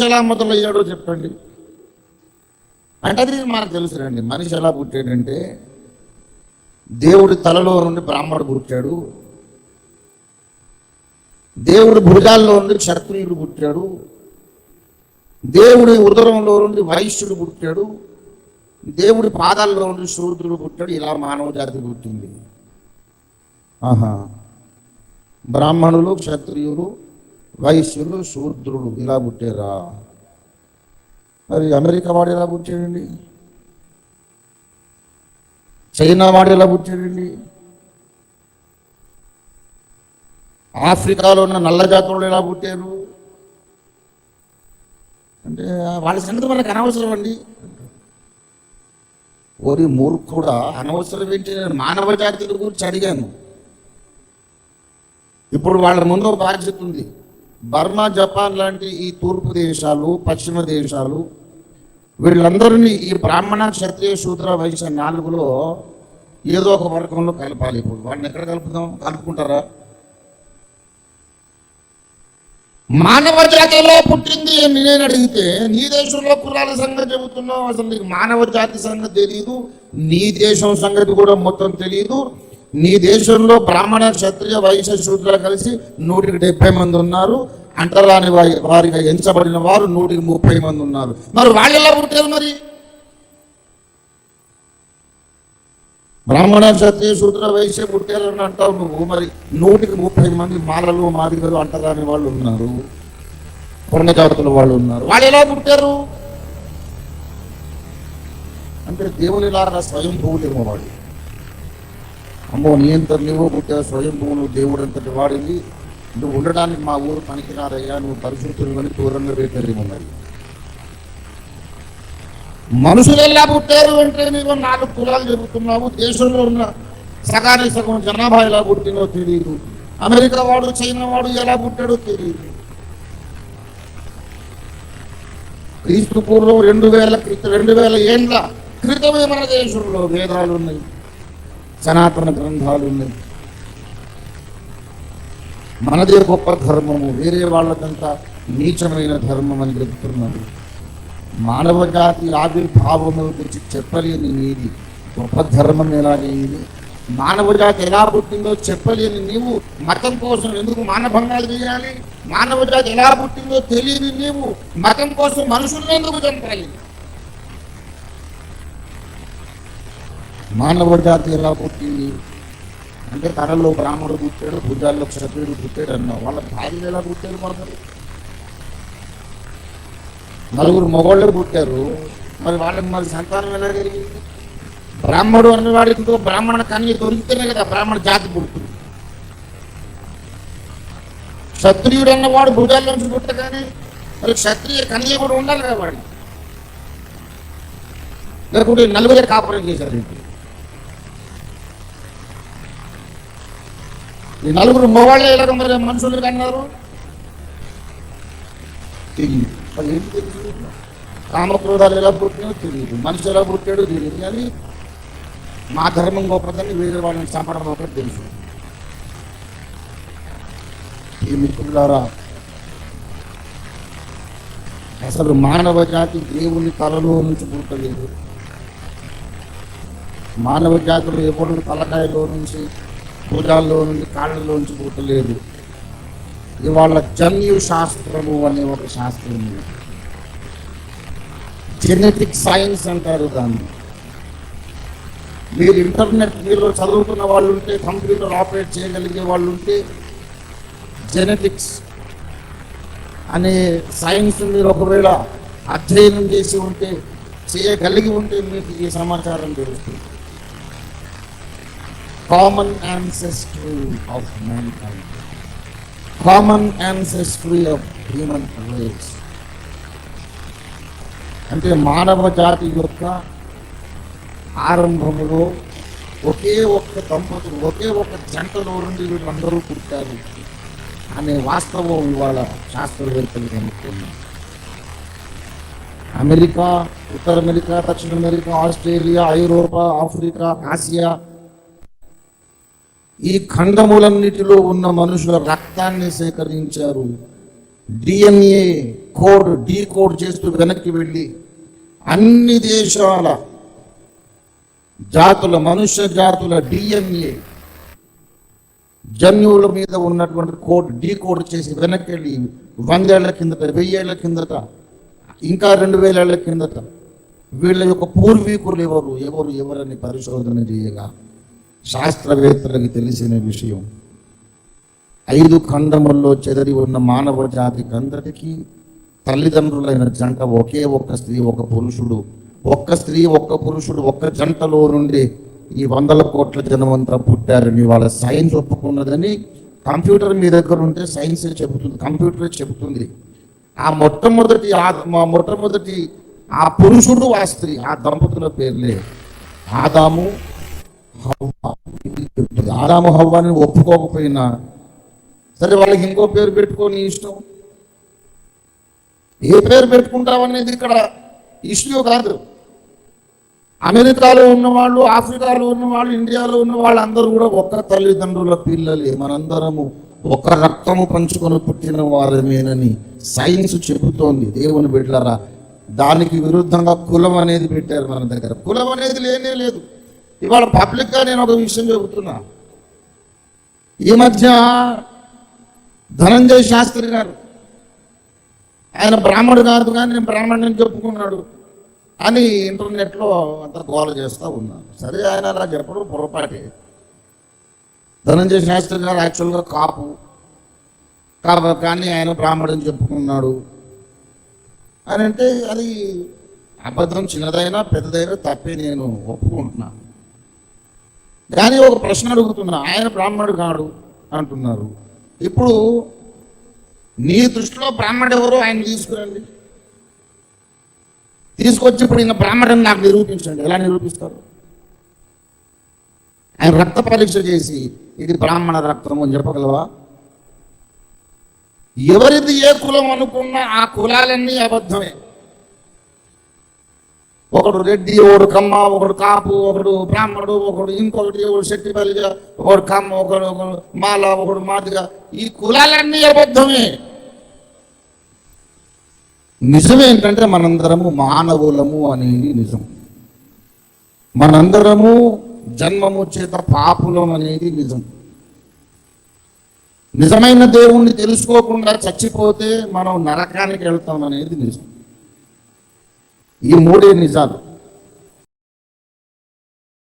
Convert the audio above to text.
మనిషి ఎలా మొదలయ్యాడో చెప్పండి అంటే అది మనకు తెలుసురండి. మనిషి ఎలా పుట్టాడంటే దేవుడి తలలో నుండి బ్రాహ్మణుడు పుట్టాడు, దేవుడి భుజాల్లో నుండి క్షత్రియుడు పుట్టాడు, దేవుడి ఉదరంలో నుండి వైశ్యుడు పుట్టాడు, దేవుడి పాదాల్లో నుండి శూద్రుడు పుట్టాడు. ఇలా మానవ జాతి పుట్టింది. ఆహా, బ్రాహ్మణులు, క్షత్రియులు, వైశ్యులు, శూద్రుడు ఇలా పుట్టారా? మరి అమెరికా వాడు ఎలా పుట్టాడండి? చైనా వాడు ఎలా పుట్టాడండి? ఆఫ్రికాలో ఉన్న నల్ల జాతులు ఎలా పుట్టారు అంటే వాళ్ళ సంగతి మనకు అనవసరం అండి. ఓరి మూర్ఖుడా, అనవసరం ఏంటి? నేను మానవ జాతి గురించి అడిగాను. ఇప్పుడు వాళ్ళ ముందు ఒక బాధ్యత ఉంది. బర్మా, జపాన్ లాంటి ఈ తూర్పు దేశాలు, పశ్చిమ దేశాలు, వీళ్ళందరినీ ఈ బ్రాహ్మణ, క్షత్రియ, శూద్ర, వైశ్య నాలుగులో ఏదో ఒక వర్గంలో కలపాలి. ఇప్పుడు వాళ్ళని ఎక్కడ కలుపుదాం? కలుపుకుంటారా? మానవ జాతిలో పుట్టింది నేను అడిగితే నీ దేశంలో కులాల సంగతి చెబుతున్నావు. అసలు నీకు మానవ జాతి సంగతి తెలియదు, నీ దేశం సంగతి కూడా మొత్తం తెలియదు. నీ దేశంలో బ్రాహ్మణ, క్షత్రియ, వైశ్య, శూద్ర కలిసి 170 మంది ఉన్నారు. అంటరాని వారిగా ఎంచబడిన వారు 130 మంది ఉన్నారు. మరి వాళ్ళు ఎలా పుట్టారు? మరి బ్రాహ్మణ, క్షత్రియ, శూద్ర, వైశ్య పుట్టారని అంటావు నువ్వు. మరి 130 మంది మాలలు, మాదిగలు, అంటరాని వాళ్ళు ఉన్నారు, కొన్న జాతుల వాళ్ళు ఉన్నారు. వాళ్ళు ఎలా పుట్టారు అంటే దేవునిలాగా స్వయం భూలేమో వాడు. అమ్మో, నీవు పుట్టావు స్వయం భూములు, దేవుడు అంతటి వాడింది, నువ్వు ఉండడానికి మా ఊరు పనికిరాదయ్యా, నువ్వు పరిశుద్ధులు అని దూరంగా పెట్టారేమో. మరి మనుషులు ఎలా పుట్టారు అంటే నీవు 4 కులాలు చెబుతున్నావు. దేశంలో ఉన్న సగానికి సగం జనాభా ఎలా పుట్టినో తెలియదు. అమెరికా వాడు, చైనా వాడు ఎలా పుట్టాడో తెలియదు. క్రీస్తు పూర్వం 2000 ఏళ్ళ క్రితమే మన దేశంలో వేదాలు ఉన్నాయి, సనాతన గ్రంథాలు ఉన్నాయి. మనదే గొప్ప ధర్మము, వేరే వాళ్ళకంతా నీచమైన ధర్మం అని చెప్తున్నారు. మానవ జాతి ఆవిర్భావము గురించి చెప్పలేని నీది గొప్ప ధర్మం ఎలాగైంది? మానవ జాతి ఎలా పుట్టిందో చెప్పలేని నీవు మతం కోసం ఎందుకు మానభంగాలు చేయాలి? మానవ జాతి ఎలా పుట్టిందో తెలియని నీవు మతం కోసం మనుషులను ఎందుకు చంపాలి? మానవ జాతి ఎలా పుట్టింది అంటే తనలో బ్రాహ్మణుడు పుట్టాడు, భుజాల్లో క్షత్రియుడు పుట్టాడు అన్నావు. వాళ్ళ భార్యలు ఎలా పుట్టారు? మరి 4 మగవాళ్ళు పుట్టారు, మరి వాళ్ళకి మరి సంతానం ఎలా జరిగింది? బ్రాహ్మణుడు అన్నవాడికి ఇంకో బ్రాహ్మణ కన్య దొరికితేనే కదా బ్రాహ్మణ జాతి పుడుతుంది. క్షత్రియుడు అన్నవాడు భుజాల నుంచి పుట్టగానే మరి క్షత్రియ కన్య కూడా ఉండాలి కదా వాడికి. లేకుంటే 4 కాపురం చేశారు. ఈ 4 మగవాళ్ళే ఎలాగ మరి మనుషులు కన్నారు? కామక్రోధాలు ఎలా పుట్టినో తెలియదు, మనిషి ఎలా పుట్టాడో తెలియదు. కానీ మా ధర్మం గొప్పదని వేరే వాళ్ళని చంపడం ఒకటి తెలుసు. ఈ మిత్రులారా, అసలు మానవ జాతి దేవుని తలలో నుంచి పుట్టలేదు. మానవ జాతిలో ఎవరు తలకాయలో నుంచి, భుజాల్లో నుండి, కాళ్ళలో నుంచి పుట్టలేదు. ఇవాళ జన్యు శాస్త్రము అనే ఒక శాస్త్రం ఉంది. జెనెటిక్ సైన్స్ అంటారు దాన్ని. మీరు ఇంటర్నెట్ మీరు చదువుకున్న వాళ్ళు ఉంటే, కంప్యూటర్ ఆపరేట్ చేయగలిగే వాళ్ళు ఉంటే, జెనెటిక్స్ అనే సైన్స్ మీరు ఒకవేళ అధ్యయనం చేసి ఉంటే, చేయగలిగి ఉంటే మీకు ఈ సమాచారం తెలుస్తుంది. Common ancestry of mankind, common ancestry of human race అంటే మానవ జాతి యొక్క ఆరంభములో ఒకే ఒక్క దంపతులు, ఒకే ఒక్క జంటలో నుండి వీళ్ళందరూ పుట్టారు అనే వాస్తవం ఇవాళ శాస్త్రవేత్తలు కనుక్కున్నారు. అమెరికా, ఉత్తర అమెరికా, దక్షిణ అమెరికా, ఆస్ట్రేలియా, ఐరోపా, ఆఫ్రికా, ఆసియా, ఈ ఖండములన్నిటిలో ఉన్న మనుషుల రక్తాన్ని సేకరించారు. డిఎన్ఏ కోడ్ డీకోడ్ చేస్తూ వెనక్కి వెళ్ళి అన్ని దేశాల జాతుల మనుష్య జాతుల డిఎన్ఏ జన్యువుల మీద ఉన్నటువంటి కోడ్ డీకోడ్ చేసి వెనక్కి వెళ్ళి 100 ఏళ్ల కిందట 1000 ఏళ్ల కిందట ఇంకా 2000 ఏళ్ల కిందట వీళ్ళ యొక్క పూర్వీకులు ఎవరని పరిశోధన చేయగా శాస్త్రవేత్తలకు తెలిసిన విషయం 5 ఖండముల్లో చెదరి ఉన్న మానవ జాతికి అందరికీ తల్లిదండ్రులైన జంట ఒకే ఒక్క స్త్రీ ఒక పురుషుడు, ఒక్క స్త్రీ ఒక్క పురుషుడు ఒక్క జంటలో నుండి ఈ 100 కోట్ల జనమంతా పుట్టారని వాళ్ళ సైన్స్ ఒప్పుకున్నదని. కంప్యూటర్ మీ దగ్గర ఉంటే సైన్సే చెబుతుంది, కంప్యూటరే చెబుతుంది. ఆ మొట్టమొదటి ఆ పురుషుడు ఆ స్త్రీ ఆ దంపతుల పేర్లే ఆదాము హవ్వ. ఆదాము హవ్వని ఒప్పుకోకపోయినా సరే వాళ్ళకి ఇంకో పేరు పెట్టుకొని ఇష్టం. ఏ పేరు పెట్టుకుంటామనేది ఇక్కడ ఇష్యూ కాదు. అమెరికాలో ఉన్నవాళ్ళు, ఆఫ్రికాలో ఉన్నవాళ్ళు, ఇండియాలో ఉన్న వాళ్ళు అందరూ కూడా ఒక్క తల్లిదండ్రుల పిల్లలే, మనందరము ఒక్క రక్తము పంచుకొని పుట్టిన వారమేనని సైన్స్ చెబుతోంది. దేవుని బిడ్డలారా, దానికి విరుద్ధంగా కులం అనేది పెట్టారు మన దగ్గర. కులం అనేది లేనే లేదు. ఇవాళ పబ్లిక్గా నేను ఒక విషయం చెబుతున్నా. ఈ మధ్య ధనంజయ శాస్త్రి గారు, ఆయన బ్రాహ్మడు కాదు కానీ నేను బ్రాహ్మణుని చెప్పుకున్నాడు అని ఇంటర్నెట్లో అంత గోల చేస్తూ ఉన్నారు. సరే, ఆయన అలా చెప్పడం పొరపాటే. ధనంజయ శాస్త్రి గారు యాక్చువల్గా కాపు కానీ ఆయన బ్రాహ్మణుని చెప్పుకున్నాడు అని అంటే అది అబద్ధం. చిన్నదైనా పెద్దదైనా తప్పే నేను ఒప్పుకుంటున్నాను. కానీ ఒక ప్రశ్న అడుగుతున్నా, ఆయన బ్రాహ్మణుడు కాడు అంటున్నారు. ఇప్పుడు నీ దృష్టిలో బ్రాహ్మణుడు ఎవరు ఆయన తీసుకురండి, తీసుకొచ్చి ఇప్పుడు ఈయన బ్రాహ్మణుని నాకు నిరూపించండి. ఎలా నిరూపిస్తారు? ఆయన రక్త పరీక్ష చేసి ఇది బ్రాహ్మణ రక్తం అని చెప్పగలవా? ఎవరిది ఏ కులం అనుకున్నా ఆ కులాలన్నీ అబద్ధమే. ఒకడు రెడ్డి, ఒకడు కమ్మ, ఒకడు కాపు, ఒకడు బ్రాహ్మణుడు, ఒకడు ఇంకొకటి, ఒకడు శెట్టిపల్లిగా, ఒకడు కమ్మ, ఒకడు మాల, ఒకడు మాదిగా, ఈ కులాలన్నీ అబద్ధమే. నిజమేంటంటే మనందరము మానవులము అనేది నిజం. మనందరము జన్మము చేత పాపులం అనేది నిజం. నిజమైన దేవుణ్ణి తెలుసుకోకుండా చచ్చిపోతే మనం నరకానికి వెళ్తాం అనేది నిజం. ఈ 3 నిజాలు.